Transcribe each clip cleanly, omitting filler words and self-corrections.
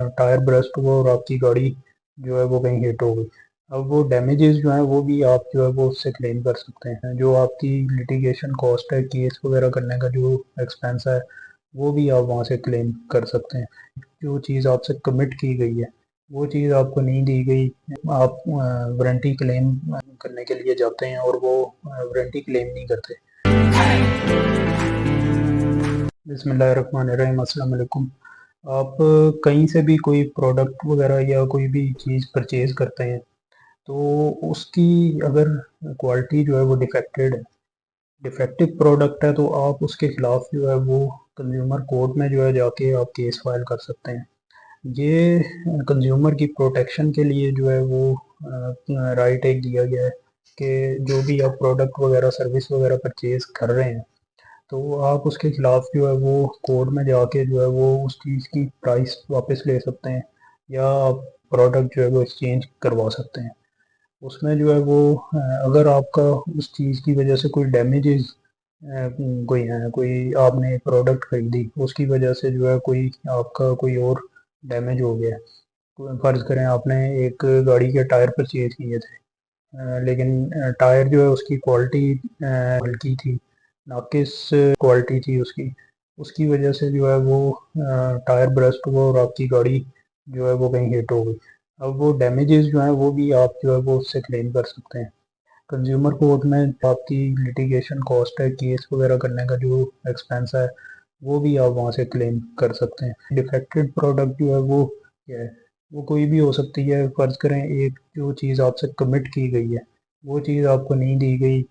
Tyre burst हुआ और आपकी गाड़ी जो है वो कहीं हिट हो गई। अब वो डैमेजेस जो हैं वो भी आप जो है वो उससे क्लेम कर सकते हैं। जो आपकी लिटिगेशन कॉस्ट है, केस वगैरह करने का जो एक्सपेंस है, वो भी आप वहाँ से क्लेम कर सकते हैं। जो चीज़ आपसे कमिट की गई है वो चीज़ आपको नहीं दी गई, आप वारंटी क्लेम करने के लिए जाते हैं और वो वारंटी क्लेम नहीं करते। बिस्मिल्लाहिर्रहमानिर्रहीम, अस्सलाम वालेकुम। आप कहीं से भी कोई प्रोडक्ट वगैरह या कोई भी चीज़ परचेज़ करते हैं तो उसकी अगर क्वालिटी जो है वो डिफेक्टेड है, डिफेक्टिव प्रोडक्ट है, तो आप उसके खिलाफ जो है वो कंज्यूमर कोर्ट में जो है जाके आप केस फाइल कर सकते हैं। ये कंज्यूमर की प्रोटेक्शन के लिए जो है वो राइट एक दिया गया है कि जो भी आप प्रोडक्ट वगैरह सर्विस वगैरह परचेज कर रहे हैं तो आप उसके खिलाफ जो है वो कोर्ट में जाके जो है वो उस चीज़ की प्राइस वापस ले सकते हैं या आप प्रोडक्ट जो है वो एक्सचेंज करवा सकते हैं। उसमें जो है वो अगर आपका उस चीज़ की वजह से कोई डैमेजेस कोई है, कोई आपने प्रोडक्ट खरीदी उसकी वजह से जो है कोई आपका कोई और डैमेज हो गया। फ़र्ज़ करें आपने एक गाड़ी के टायर परचेज किए थे, लेकिन टायर जो है उसकी क्वालिटी हल्की थी, नाक़िस क्वालिटी थी उसकी। उसकी वजह से जो है वो टायर बर्स्ट हुआ और आपकी गाड़ी जो है वो कहीं हिट हो गई। अब वो डैमेजेस जो हैं वो भी आप जो है वो उससे क्लेम कर सकते हैं। कंज्यूमर कोर्ट में आपकी लिटिगेशन कॉस्ट है, केस वगैरह करने का जो एक्सपेंस है, वो भी आप वहाँ से क्लेम कर सकते हैं। डिफेक्टेड प्रोडक्ट जो है वो क्या है, वो कोई भी हो सकती है। फ़र्ज़ करें एक जो चीज़ आपसे कमिट की गई है वो चीज़ आपको नहीं दी गई,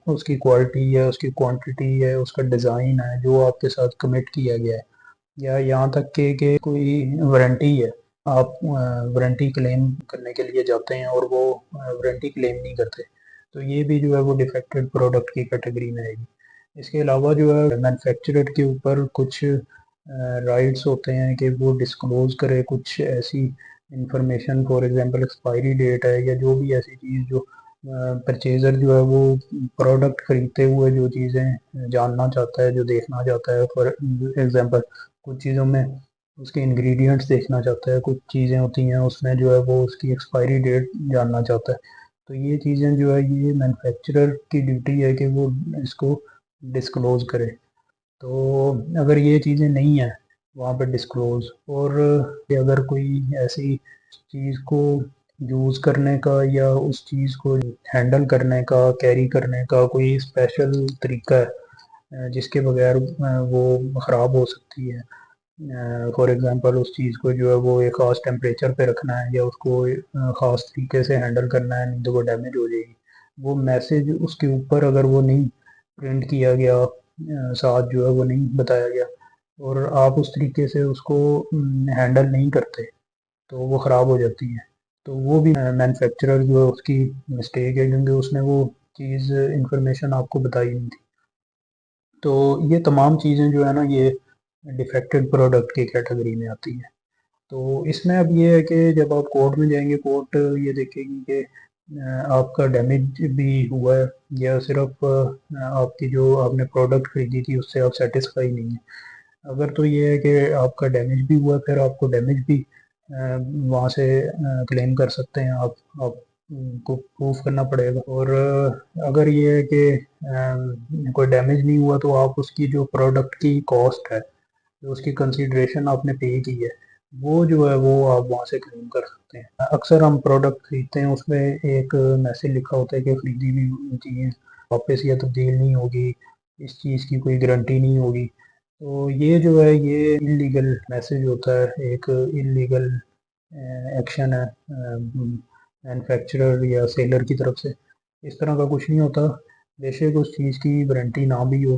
उसकी क्वालिटी है, उसकी क्वांटिटी है, उसका डिज़ाइन है जो आपके साथ कमिट किया गया है, या यहाँ तक कि कोई वारंटी है, आप वारंटी क्लेम करने के लिए जाते हैं और वो वारंटी क्लेम नहीं करते, तो ये भी जो है वो डिफेक्टेड प्रोडक्ट की कैटेगरी में आएगी। इसके अलावा जो है मैन्युफैक्चरर के ऊपर कुछ राइट्स होते हैं कि वो डिस्क्लोज़ करे कुछ ऐसी information, for example expiry date है या जो भी ऐसी चीज़ जो परचेज़र जो है वो प्रोडक्ट खरीदते हुए जो चीज़ें जानना चाहता है, जो देखना चाहता है। फॉर एग्ज़ाम्पल कुछ चीज़ों में उसके इंग्रेडिएंट्स देखना चाहता है, कुछ चीज़ें होती हैं उसमें जो है वो उसकी एक्सपायरी डेट जानना चाहता है। तो ये चीज़ें जो है ये मैन्युफैक्चरर की ड्यूटी है कि वो इसको डिस्क्लोज़ करे। तो अगर ये चीज़ें नहीं हैं वहाँ पे डिस्क्लोज़, और अगर कोई ऐसी चीज़ को यूज़ करने का या उस चीज़ को हैंडल करने का, कैरी करने का कोई स्पेशल तरीका है जिसके बगैर वो ख़राब हो सकती है। फॉर एग्ज़ाम्पल उस चीज़ को जो है वो एक ख़ास टेम्परेचर पे रखना है या उसको ख़ास तरीके से हैंडल करना है, नहीं तो वो डैमेज हो जाएगी। वो मैसेज उसके ऊपर अगर वो नहीं प्रिंट किया गया, साथ जो है वो नहीं बताया गया और आप उस तरीके से उसको हैंडल नहीं करते तो वो ख़राब हो जाती है। तो वो भी मैन्युफैक्चरर जो है उसकी मिस्टेक है क्योंकि उसने वो चीज़ इन्फॉर्मेशन आपको बताई नहीं थी। तो ये तमाम चीज़ें जो है ना ये डिफेक्टेड प्रोडक्ट की कैटेगरी में आती हैं। तो इसमें अब ये है कि जब आप कोर्ट में जाएँगे, कोर्ट ये देखेगी कि आपका डैमेज भी हुआ है या सिर्फ़ आपकी जो आपने प्रोडक्ट खरीदी थी उससे आप सैटिस्फाई नहीं हैं। अगर तो ये है कि आपका डैमेज भी हुआ है, फिर आपको डैमेज भी वहाँ से क्लेम कर सकते हैं आप को प्रूफ़ करना पड़ेगा। और अगर ये है कि कोई डैमेज नहीं हुआ तो आप उसकी जो प्रोडक्ट की कॉस्ट है, जो उसकी कंसीडरेशन आपने पे की है, वो जो है वो आप वहाँ से क्लेम कर सकते हैं। अक्सर हम प्रोडक्ट खरीदते हैं उसमें एक मैसेज लिखा होता है कि खरीदी हुई चीज़ वापस या तब्दील नहीं होगी, इस चीज़ की कोई गारंटी नहीं होगी। तो ये जो है ये इल्लीगल मैसेज होता है, एक इल्लीगल एक्शन है मैन्युफैक्चरर या सेलर की तरफ से। इस तरह का कुछ नहीं होता, बेशक उस चीज़ की वारंटी ना भी हो,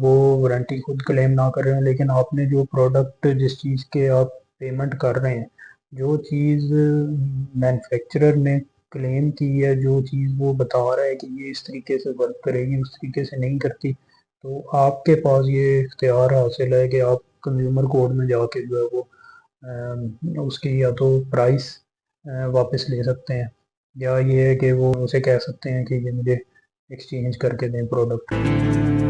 वो वारंटी खुद क्लेम ना कर रहे हैं, लेकिन आपने जो प्रोडक्ट जिस चीज़ के आप पेमेंट कर रहे हैं, जो चीज़ मैन्युफैक्चरर ने क्लेम की है, जो चीज़ वो बता रहा है कि ये इस तरीके से वर्क करेगी, उस तरीके से नहीं करती, तो आपके पास ये इख्तियार हासिल है कि आप कंज्यूमर कोर्ट में जाके जो है वो उसकी या तो प्राइस वापस ले सकते हैं या ये है कि वो उसे कह सकते हैं कि ये मुझे एक्सचेंज करके दें प्रोडक्ट।